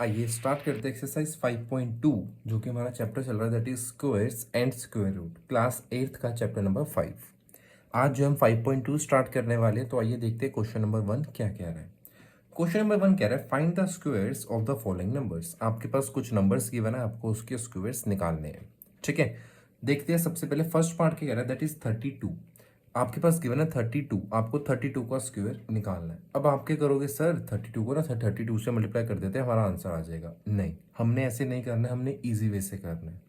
आइए स्टार्ट करते हैं एक्सरसाइज 5.2 जो कि हमारा चैप्टर चल रहा है that is squares and square root class 8th का चैप्टर नंबर 5। आज जो हम 5.2 स्टार्ट करने वाले हैं तो आइए देखते हैं क्वेश्चन नंबर 1 क्या कह रहा है। क्वेश्चन नंबर 1 कह रहा है find the squares of the following numbers. आपके पास कुछ नंबर्स गिवन है, आपको उसके स्क्वायर्स निकालने हैं। ठीक है, देखते हैं। सबसे पहले फर्स्ट पार्ट क्या कह रहा है दैट इज 32। आपके पास गिवन है 32, आपको 32 का स्क्वायर निकालना है। अब आप क्या करोगे, सर 32 को ना 32 से मल्टीप्लाई कर देते हैं, हमारा आंसर आ जाएगा। नहीं, हमने ऐसे नहीं करना है, हमने इजी वे से करना है।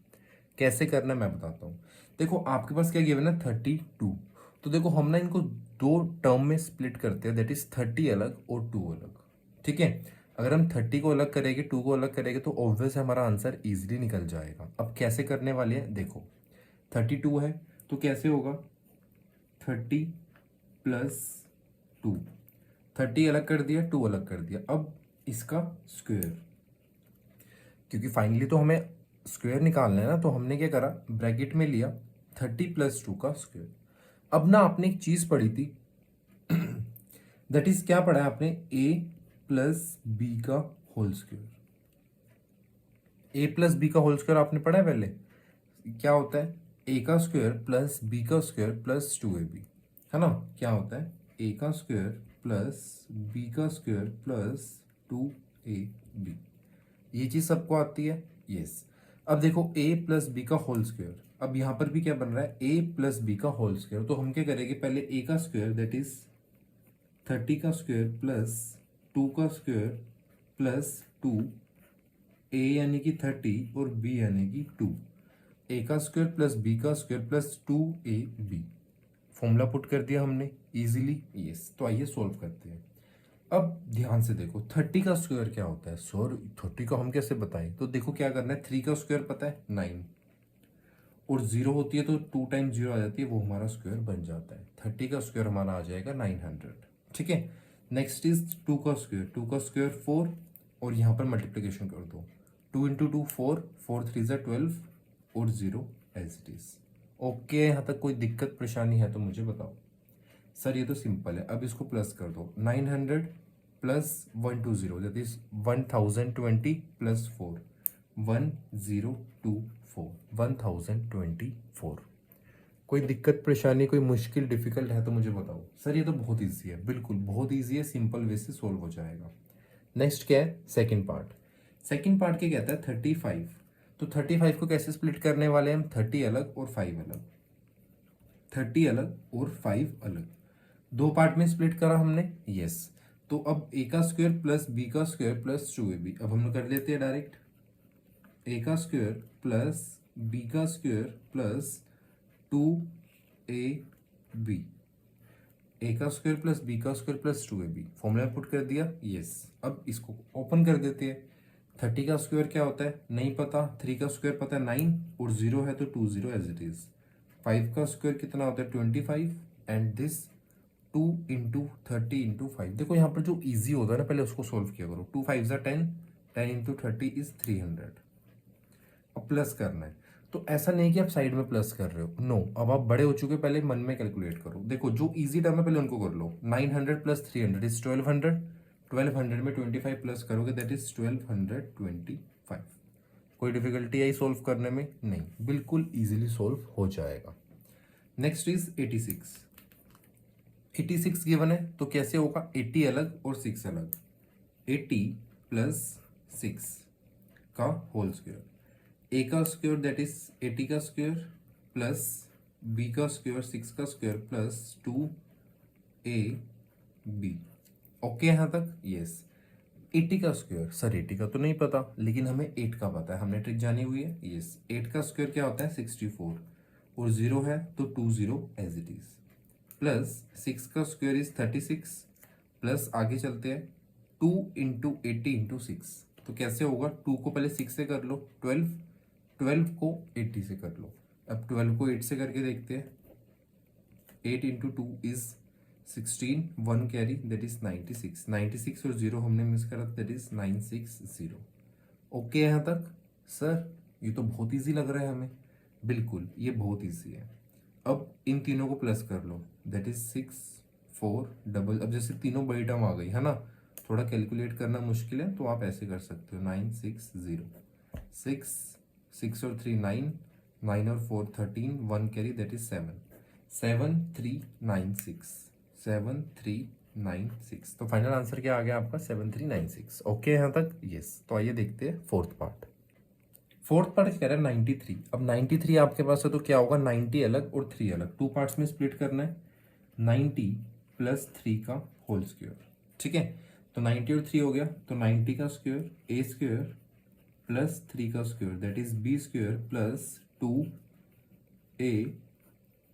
कैसे करना है मैं बताता हूँ। देखो आपके पास क्या गिवन है 32, तो देखो हम ना इनको दो टर्म में स्प्लिट करते हैं दैट इज 30 अलग और 2 अलग। ठीक है, अगर हम 30 को अलग करेंगे 2 को अलग करेंगे तो ऑब्वियस हमारा आंसर इजीली निकल जाएगा। अब कैसे करने वाले हैं देखो, 32 है तो कैसे होगा 30 प्लस 2, 30 अलग कर दिया 2 अलग कर दिया। अब इसका स्क्वायर, क्योंकि फाइनली तो हमें स्क्वायर निकालना है ना, तो हमने क्या करा ब्रैकेट में लिया 30 प्लस 2 का स्क्वायर। अब ना आपने एक चीज पढ़ी थी दैट इज क्या पढ़ा है आपने, ए प्लस बी का होल स्क्वायर। ए प्लस बी का होल स्क्वायर आपने पढ़ा है पहले, क्या होता है ए का स्क्वायर प्लस बी का स्क्वायर प्लस 2ab, है ना। क्या होता है ए का स्क्वायर प्लस बी का स्क्वायर प्लस 2ab। ये चीज सबको आती है, यस। अब देखो ए प्लस बी का होल स्क्वायर, अब यहां पर भी क्या बन रहा है ए प्लस बी का होल स्क्वायर, तो हम क्या करेंगे पहले ए का स्क्वायर दैट इज 30 का स्क्वायर प्लस 2 का स्क्वायर प्लस 2, ए यानी कि 30 और बी यानी कि 2, ए का स्क्वायर प्लस बी का square plus 2ab। Formula put कर दिया हमने इजीली, यस। तो आइए सोल्व करते हैं। अब ध्यान से देखो 30 का स्क्वायर क्या होता है, सर 30 को हम कैसे बताएं, तो देखो क्या करना है 3 का स्क्वायर पता है 9, और 0 होती है तो 2 टाइम 0 आ जाती है, वो हमारा स्क्वायर बन जाता है। 30 का स्क्वायर हमारा आ जाएगा 900। ठीक है, नेक्स्ट इज 2 का स्क्वायर, 2 का स्क्वायर 4, और यहाँ पर मल्टीप्लीकेशन कर दो 2 इंटू 2 4, 4 3 ज़ा 12 और 0 एज इट इज। ओके, यहाँ तक कोई दिक्कत परेशानी है तो मुझे बताओ। सर ये तो सिंपल है, अब इसको प्लस कर दो 900 प्लस 120 दैट इज 1020 प्लस 4 1024 1024। कोई दिक्कत परेशानी कोई मुश्किल डिफिकल्ट है तो मुझे बताओ। सर ये तो बहुत ईजी है, बिल्कुल बहुत ईजी है, सिंपल वे से सोल्व हो जाएगा। नेक्स्ट क्या है सेकंड पार्ट। सेकंड पार्ट क्या कहता है 35, तो 35 को कैसे स्प्लिट करने वाले हैं हम, 30 अलग और 5 अलग, 30 अलग और 5 अलग, दो पार्ट में स्प्लिट करा हमने, यस। तो अब ए का स्क्वायर प्लस बी का स्क्वायर प्लस 2ab, अब हम लोग कर लेते हैं डायरेक्ट ए का स्क्वायर प्लस बी का स्क्वायर प्लस 2ab, ए का स्क्वायर प्लस बी का square plus 2ab, formula put कर दिया, यस। अब इसको ओपन कर देते हैं। 30 का स्क्वायर क्या होता है नहीं पता, 3 का स्क्वायर पता है 9, और 0 है तो 20 एज इट इज। 5 का स्क्वायर कितना होता है 25, एंड दिस 2 इंटू 30 इंटू 5। देखो यहाँ पर जो इजी होता है ना पहले उसको सोल्व किया करो। 2 5 ज़ा 10, 10 इंटू 30 इज 300। अब प्लस करना है, तो ऐसा नहीं कि आप साइड में प्लस कर रहे हो, नो। अब आप बड़े हो चुके, पहले मन में कैलकुलेट करो। देखो जो इजी टर्म है पहले उनको कर लो। 900 प्लस 300 इज 1200, 1200 में 25 प्लस करोगे दैट इज 1225। कोई डिफिकल्टी आई सोल्व करने में, नहीं, बिल्कुल इजीली सोल्व हो जाएगा। Next is 86। 86 गिवन है तो कैसे होगा 80 अलग और 6 अलग, 80 प्लस 6 का होल स्क्वायर, ए का स्क्वायर दैट इज 80 का स्क्वायर प्लस बी का स्क्वायर 6 का स्क्वायर प्लस 2ab। ओके यहाँ तक, यस। 80 का स्क्वायर, सर 80 का तो नहीं पता लेकिन हमें 8 का पता है, हमने ट्रिक जानी हुई है, यस। 8 का स्क्वायर क्या होता है 64, और 0 है तो 20 एज इट इज, प्लस 6 का स्क्वायर इज 36, प्लस आगे चलते हैं 2 इंटू 80 इंटू 6, तो कैसे होगा 2 को पहले 6 से कर लो 12, 12 को 80 से कर लो। अब 12 को 8 से करके देखते हैं, 8 into 2 is 16, 1 carry that is 96, 96 और 0 हमने मिस करा दैट इज 960। ओके यहाँ तक। सर ये तो बहुत इजी लग रहा है हमें, बिल्कुल ये बहुत इजी है। अब इन तीनों को प्लस कर लो दैट इज 6 4 डबल, अब जैसे तीनों बड़ी टर्म आ गई है ना, थोड़ा कैलकुलेट करना मुश्किल है तो आप ऐसे कर सकते हो 960, 6 और 3 9, 9 और 4 13, 1 कैरी दैट इज 7, 7396, 7396। तो फाइनल आंसर क्या आ गया आपका 7396। ओके यहाँ तक, यस। तो आइए देखते हैं फोर्थ पार्ट। फोर्थ पार्ट कह रहा है 93। अब 93 आपके पास है तो क्या होगा, 90 अलग और 3 अलग, टू पार्ट्स में स्प्लिट करना है। 90 प्लस 3 का होल स्क्वायर, ठीक है। तो 90 और 3 हो गया, तो 90 का स्क्वायर ए स्क्वायर प्लस 3 का square that is B square plus 2 A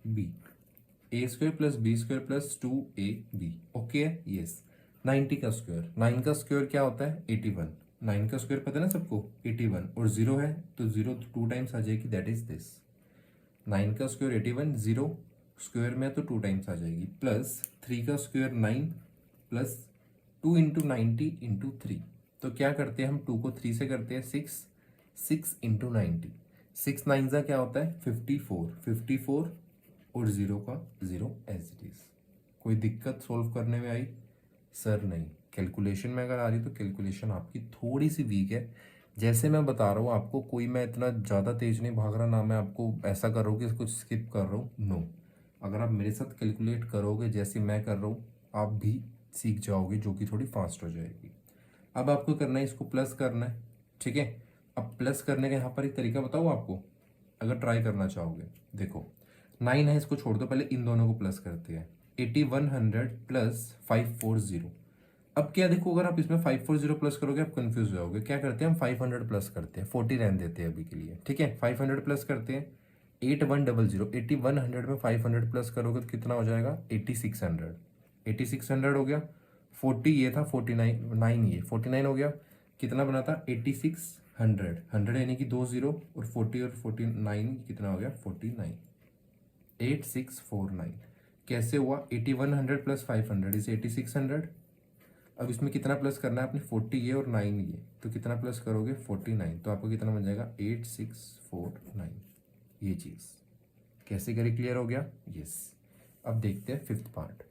B, A square plus B square plus 2ab। Okay है, यस। 90 का स्क्वायर, 9 का स्क्वायर क्या होता है 81, 9 का स्क्वायर पता है ना सबको 81, और 0 है तो 0 टू टाइम्स आ जाएगी दैट इज दिस। 9 का स्क्वायर 81, 0 स्क्वायर में तो 2 टाइम्स आ जाएगी, प्लस 3 का स्क्वायर 9 प्लस 2 इंटू 90 इंटू 3। तो क्या करते हैं हम, 2 को 3 से करते हैं 6, 6 इंटू 90, 6 9 का क्या होता है 54, 54 और 0 का 0 एज इट इज। कोई दिक्कत सोल्व करने में आई? सर नहीं। कैलकुलेशन में अगर आ रही तो कैलकुलेशन आपकी थोड़ी सी वीक है। जैसे मैं बता रहा हूँ आपको, कोई मैं इतना ज़्यादा तेज नहीं भाग रहा, ना मैं आपको ऐसा कर रहा हूँ कि कुछ स्किप कर रहा हूँ, नो। अगर आप मेरे साथ कैलकुलेट करोगे जैसे मैं कर रहा हूँ, आप भी सीख जाओगे, जो कि थोड़ी फास्ट हो जाएगी। अब आपको करना है, इसको प्लस करना है, ठीक है। अब प्लस करने का यहाँ पर एक तरीका बताऊँ आपको, अगर ट्राई करना चाहोगे। देखो 9 है, इसको छोड़ दो, पहले इन दोनों को प्लस करते हैं। 8100 प्लस 540। अब क्या देखो, अगर आप इसमें 540 प्लस करोगे आप कंफ्यूज हो जाओगे। क्या करते हैं हम 500 प्लस करते हैं, 40 रहने देते हैं अभी के लिए, ठीक है। 500 प्लस करते हैं 8100, 8100 में 500 प्लस करोगे तो कितना हो जाएगा 8600, 8600 हो गया। 40 ये था, 49 9 ये 49 हो गया। कितना बना था 8600, 100 यानी कि 2 0, और 40 और 49 कितना हो गया 49, 8649। कैसे हुआ, 8100 प्लस 500 इज 8600। अब इसमें कितना प्लस करना है आपने, 40 ये और 9 ये, तो कितना प्लस करोगे 49, तो आपको कितना बन जाएगा 8649। ये चीज़ कैसे करी, क्लियर हो गया, यस। अब देखते हैं फिफ्थ पार्ट।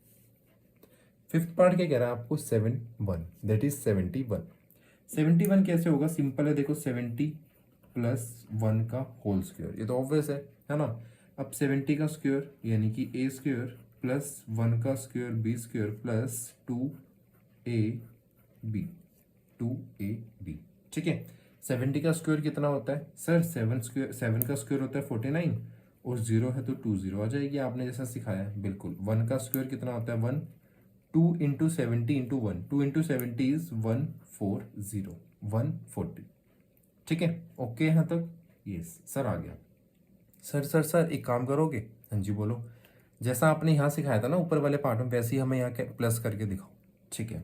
फिफ्थ पार्ट क्या कह रहा है आपको 71 दैट इज 71। 71 कैसे होगा, सिंपल है, देखो 70 प्लस 1 का होल स्क्वायर, ये तो ऑब्वियस है ना। अब 70 का स्क्वायर यानी कि ए स्क्वायर प्लस 1 का square B square plus 2ab, 2ab, ठीक है। 70 का स्क्वायर कितना होता है सर, 7 का स्क्वायर होता है 49, और 0 है तो 2 0 आ जाएगी, आपने जैसा सिखाया है बिल्कुल। 1 का स्क्वायर कितना होता है 1, 2 इंटू 70 इंटू 1, 2 इंटू 70 इज 140, 140, ठीक है। ओके यहाँ तक, यस। सर आ गया। सर एक काम करोगे, हाँ जी बोलो। जैसा आपने यहाँ सिखाया था ना ऊपर वाले पार्ट में, वैसे ही हमें यहाँ प्लस करके दिखाओ, ठीक है।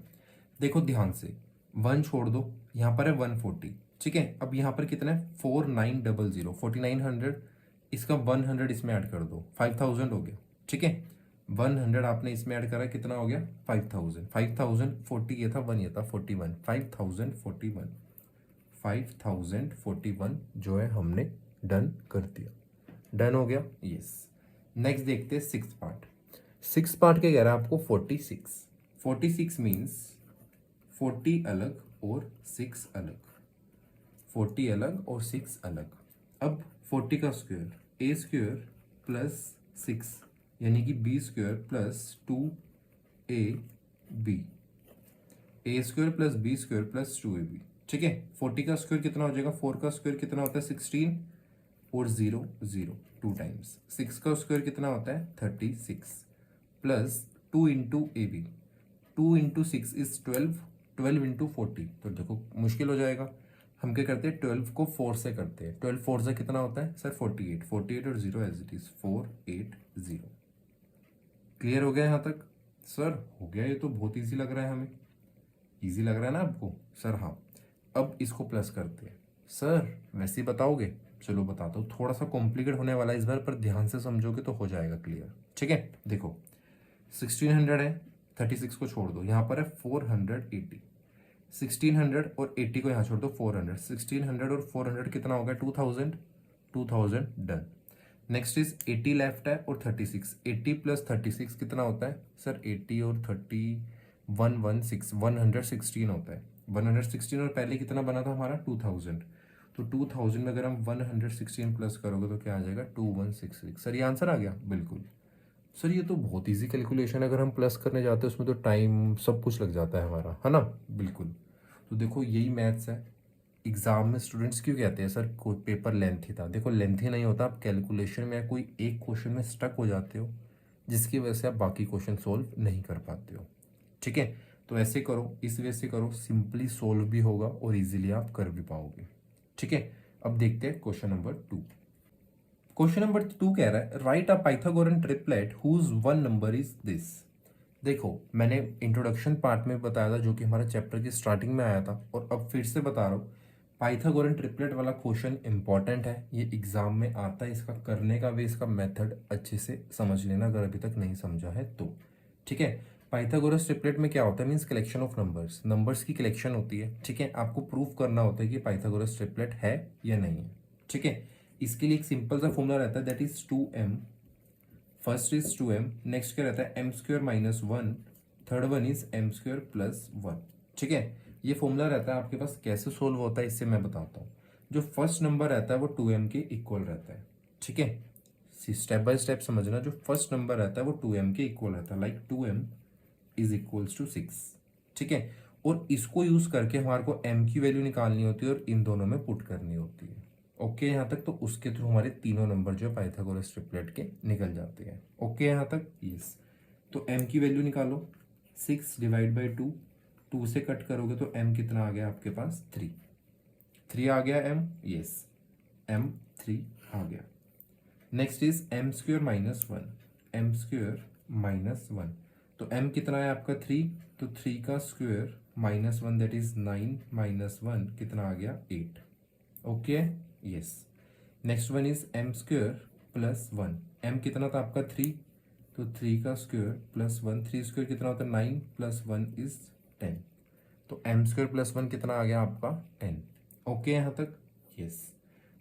देखो ध्यान से, 1 छोड़ दो, यहाँ पर है 140, ठीक है। अब यहाँ पर कितना है 4900, 4900, इसका 100 इसमें ऐड कर दो, 5000 हो गया, ठीक है। 100 आपने इसमें ऐड करा, कितना हो गया 5000, 5040 ये था, 1 ये था 41, 5041, 5041 जो है हमने डन कर दिया। डन हो गया, यस। नेक्स्ट देखते हैं सिक्स पार्ट। सिक्स पार्ट क्या कह रहा है आपको 46। 46 मीन्स 40 अलग और 6 अलग, 40 अलग और 6 अलग। अब 40 का स्क्वायर ए स्क्वायर प्लस 6 यानी कि B square plus 2ab, A square plus B square plus 2ab, ठीक है। 40 का स्क्वायर कितना हो जाएगा, 4 का स्क्वायर कितना होता है 16, और 0 0 2 टाइम्स। 6 का स्क्वायर कितना होता है 36, plus 2 into A B, 2 into 6 is 12, 12 into 40, तो देखो मुश्किल हो जाएगा। हम क्या करते हैं 12 को 4 से करते हैं, 12 4 से कितना होता है सर 48, 48 और 0 एज इट इज 480। क्लियर हो गया यहाँ तक सर? हो गया, ये तो बहुत ईजी लग रहा है हमें। ईजी लग रहा है ना आपको सर? हाँ। अब इसको प्लस करते हैं सर, वैसे ही बताओगे? चलो बताता हूँ, थोड़ा सा कॉम्प्लिकेट होने वाला है इस बार, पर ध्यान से समझोगे तो हो जाएगा क्लियर, ठीक है। देखो 1600 है, 36 को छोड़ दो, यहाँ पर है 480, 1600 और 80 को यहाँ छोड़ दो 400, 1600 और 400 कितना हो गया 2000, 2000 डन। नेक्स्ट इज 80 लेफ्ट है और 36, 80 प्लस 36 कितना होता है सर 80 और 30 116 होता है 116, और पहले कितना बना था हमारा 2000, तो 2000 में अगर हम 116 प्लस करोगे तो क्या आ जाएगा 2166। सर ये आंसर आ गया? बिल्कुल सर, ये तो बहुत इजी कैलकुलेशन है, अगर हम प्लस करने जाते हैं उसमें तो टाइम सब कुछ लग जाता है हमारा, है ना। बिल्कुल, तो देखो यही मैथ्स है। एग्जाम में स्टूडेंट्स क्यों कहते हैं सर कोई पेपर लेंथी था, देखो लेंथी नहीं होता, आप कैलकुलेशन में कोई एक क्वेश्चन में स्टक हो जाते हो जिसकी वजह से आप बाकी क्वेश्चन सोल्व नहीं कर पाते हो। ठीक है, तो ऐसे करो, इस वजह से करो, सिंपली सोल्व भी होगा और इजीली आप कर भी पाओगे। ठीक है, अब देखते हैं क्वेश्चन नंबर 2। क्वेश्चन नंबर 2 कह रहा है right a Pythagorean triplet whose one number is this. देखो मैंने इंट्रोडक्शन पार्ट में बताया था जो कि हमारे चैप्टर की स्टार्टिंग में आया था, और अब फिर से बता रहा हूँ, पाइथागोरन ट्रिपलेट वाला क्वेश्चन इंपॉर्टेंट है, ये एग्जाम में आता है, इसका करने का वे इसका मेथड अच्छे से समझ लेना अगर अभी तक नहीं समझा है तो। ठीक है, पाइथागोरस ट्रिपलेट में क्या होता है, means collection of numbers, numbers की कलेक्शन होती है। ठीक है, आपको प्रूफ करना होता है कि पाइथागोरस ट्रिपलेट है या नहीं है। ठीक है, इसके लिए एक सिंपल सा फॉर्मूला रहता है, that is 2m। First is 2m, next क्या रहता है m square minus 1, third one is m square plus 1। ठीक है, ये फॉर्मूला रहता है आपके पास, कैसे सोल्व होता है इससे मैं बताता हूँ। जो फर्स्ट नंबर रहता है वो 2m के इक्वल रहता है। ठीक है, स्टेप बाय स्टेप समझना, जो फर्स्ट नंबर रहता है वो 2m के इक्वल रहता है, like 2m is equals to 6। ठीक है, और इसको यूज करके हमारे को m की वैल्यू निकालनी होती है और इन दोनों में पुट करनी होती है। ओके यहाँ तक, तो उसके थ्रू हमारे तीनों नंबर जो है पाइथागोरस ट्रिपलेट के निकल जाते हैं। ओके यहाँ तक, यस। तो m की वैल्यू निकालो, 6 डिवाइड बाई 2, 2 से कट करोगे तो m कितना आ गया आपके पास 3, 3 आ गया m, यस m 3 आ गया। Next is m square minus 1, m square minus 1, तो m कितना है आपका 3, तो 3 का square minus 1 that is 9 minus 1 कितना आ गया 8। Okay yes. Next one is m square plus 1, m कितना था आपका 3, तो 3 का स्क्वेयर प्लस 1, 3 स्क्वेयर कितना होता है 9 प्लस 1 इज 10, तो m स्क्वेयर प्लस 1 कितना आ गया आपका 10। ओके यहाँ तक, यस।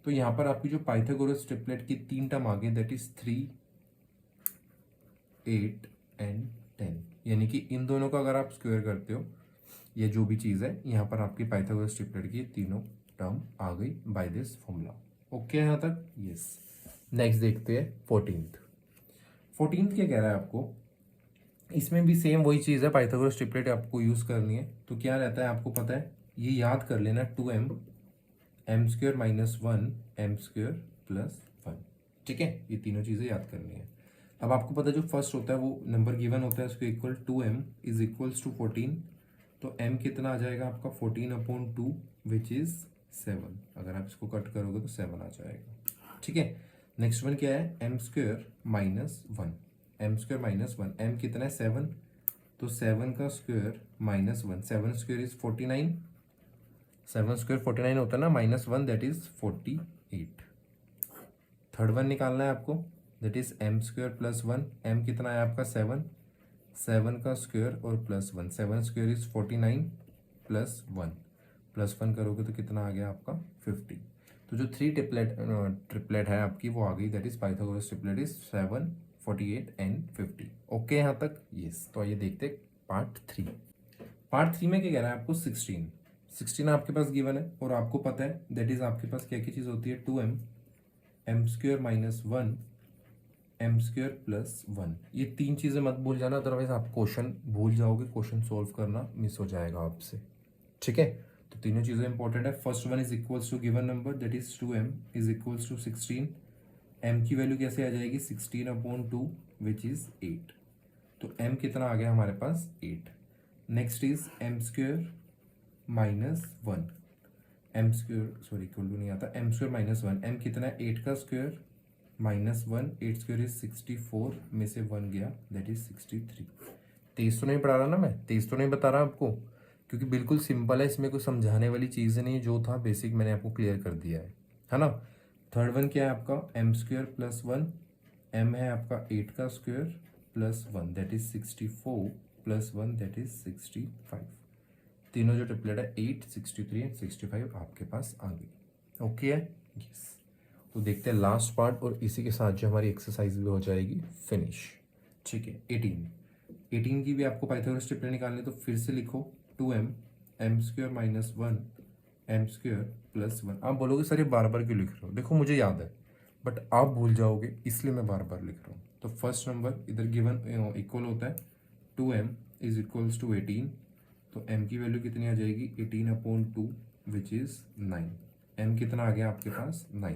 तो यहाँ पर आपकी जो पाइथागोरस ट्रिपलेट की 3 टर्म आ गई, दैट इज 3, 8 एंड 10, यानी कि इन दोनों का अगर आप स्क्वायर करते हो ये जो भी चीज़ है, यहाँ पर आपकी पाइथागोरस ट्रिपलेट की तीनों टर्म आ गई बाय दिस फॉर्मूला। ओके यहाँ तक, यस। नेक्स्ट देखते हैं 14th क्या कह रहा है आपको, इसमें भी सेम वही चीज़ है, पाइथागोरस ट्रिपलेट आपको यूज़ करनी है। तो क्या रहता है आपको पता है, ये याद कर लेना, 2m, m square minus 1, m square plus 1। ठीक है, ये तीनों चीज़ें याद करनी है। अब आपको पता है जो फर्स्ट होता है वो नंबर गिवन होता है उसको equal 2m is equals to 14, तो m कितना आ जाएगा आपका 14/2 विच इज 7, अगर आप इसको कट करोगे तो 7 आ जाएगा। ठीक है, नेक्स्ट वन क्या है, m square minus 1, m square minus 1, m कितना है 7, तो 7 का square minus 1, 7 square is 49, 7 square 49 होता है ना, minus 1 that is 48। Third one निकालना है आपको, that is m square plus 1, m कितना है आपका 7, 7 का स्क्वेयर और plus 1, 7 square is 49 plus 1, plus 1 करोगे तो कितना आ गया आपका 50। तो जो ट्रिपलेट है आपकी वो आ गई, that is Pythagoras triplet is 7, 48 and 50। Okay यहाँ तक, यस। तो आइए देखते पार्ट 3। पार्ट 3 में क्या कह रहा है आपको, 16 आपके पास गिवन है और आपको पता है दैट इज आपके पास क्या क्या चीज़ होती है, 2m, m square minus 1, m square plus 1। ये तीन चीज़ें मत भूल जाना, अदरवाइज आप क्वेश्चन भूल जाओगे, क्वेश्चन सोल्व करना मिस हो जाएगा आपसे। ठीक है, तो तीनों चीज़ें इंपॉर्टेंट है। First one is equals to given number that is 2m is equals to 16, m की वैल्यू कैसे आ जाएगी 16/2 विच इज 8, तो m कितना आ गया हमारे पास 8। Next is m square minus 1, m square sorry equal to नहीं आता, m स्क्वेयर माइनस 1, m कितना है 8 का स्क्वेयर माइनस 1, 8 स्क्वेयर इज 64 में से 1 गया दैट इज 63। तेज तो नहीं पढ़ा रहा ना मैं, तेज तो नहीं बता रहा आपको, क्योंकि बिल्कुल सिंपल है, इसमें कोई समझाने वाली चीज़ नहीं, जो था बेसिक मैंने आपको क्लियर कर दिया है ना। थर्ड वन क्या है आपका, m स्क्वेयर प्लस 1, m है आपका 8 का square plus 1 that is 64 plus 1 that is 65। तीनों जो ट्रिपलेट है 8, 63 एंड 65 आपके पास आ गई। ओके है, यस। तो देखते हैं लास्ट पार्ट, और इसी के साथ जो हमारी एक्सरसाइज भी हो जाएगी फिनिश। ठीक है, 18 18 की भी आपको पाइथागोरस ट्रिपलेट निकालनी है तो फिर से लिखो 2m m square minus 1 m square plus 1। आप बोलोगे सर ये बार बार क्यों लिख रहे हो, देखो मुझे याद है बट आप भूल जाओगे इसलिए मैं बार बार लिख रहा हूँ। तो फर्स्ट नंबर इधर गिवन इक्वल होता है 2m इज इक्वल्स टू 18, तो m की वैल्यू कितनी आ जाएगी 18/2 विच इज़ 9। m कितना आ गया आपके पास 9।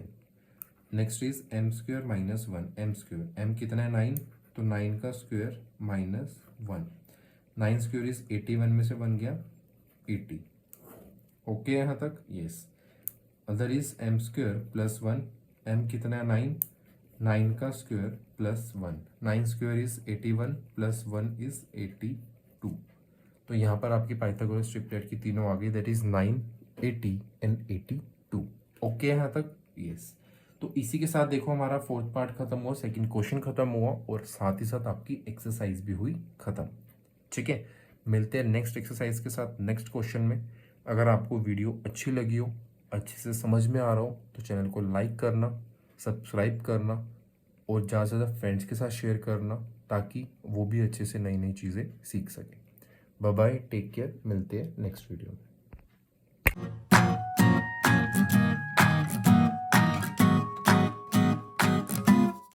Next is m square minus 1 m square, m कितना है 9, तो 9 का स्क्वायर माइनस 1। 9 स्क्वायर इज 81 में से बन गया 80। ओके यहाँ तक, yes. Other is m square plus 1, m कितना है 9, 9 का square plus 1। 9 square is 81 plus 1 is 82। तो यहाँ पर आपकी पाइथागोरस ट्रिपलेट की तीनों आ गई, दैट इज 9, 80 एंड 82। ओके यहाँ तक, यस। तो इसी के साथ देखो हमारा फोर्थ पार्ट खत्म हुआ, सेकंड क्वेश्चन खत्म हुआ और साथ ही साथ आपकी एक्सरसाइज भी हुई खत्म। ठीक है, मिलते हैं नेक्स्ट एक्सरसाइज के साथ नेक्स्ट क्वेश्चन में। अगर आपको वीडियो अच्छी लगी हो, अच्छे से समझ में आ रहा हो तो चैनल को लाइक करना, सब्सक्राइब करना और ज़्यादा से ज़्यादा फ्रेंड्स के साथ शेयर करना ताकि वो भी अच्छे से नई नई चीज़ें सीख सकें। बाय बाय, टेक केयर, मिलते हैं नेक्स्ट वीडियो में।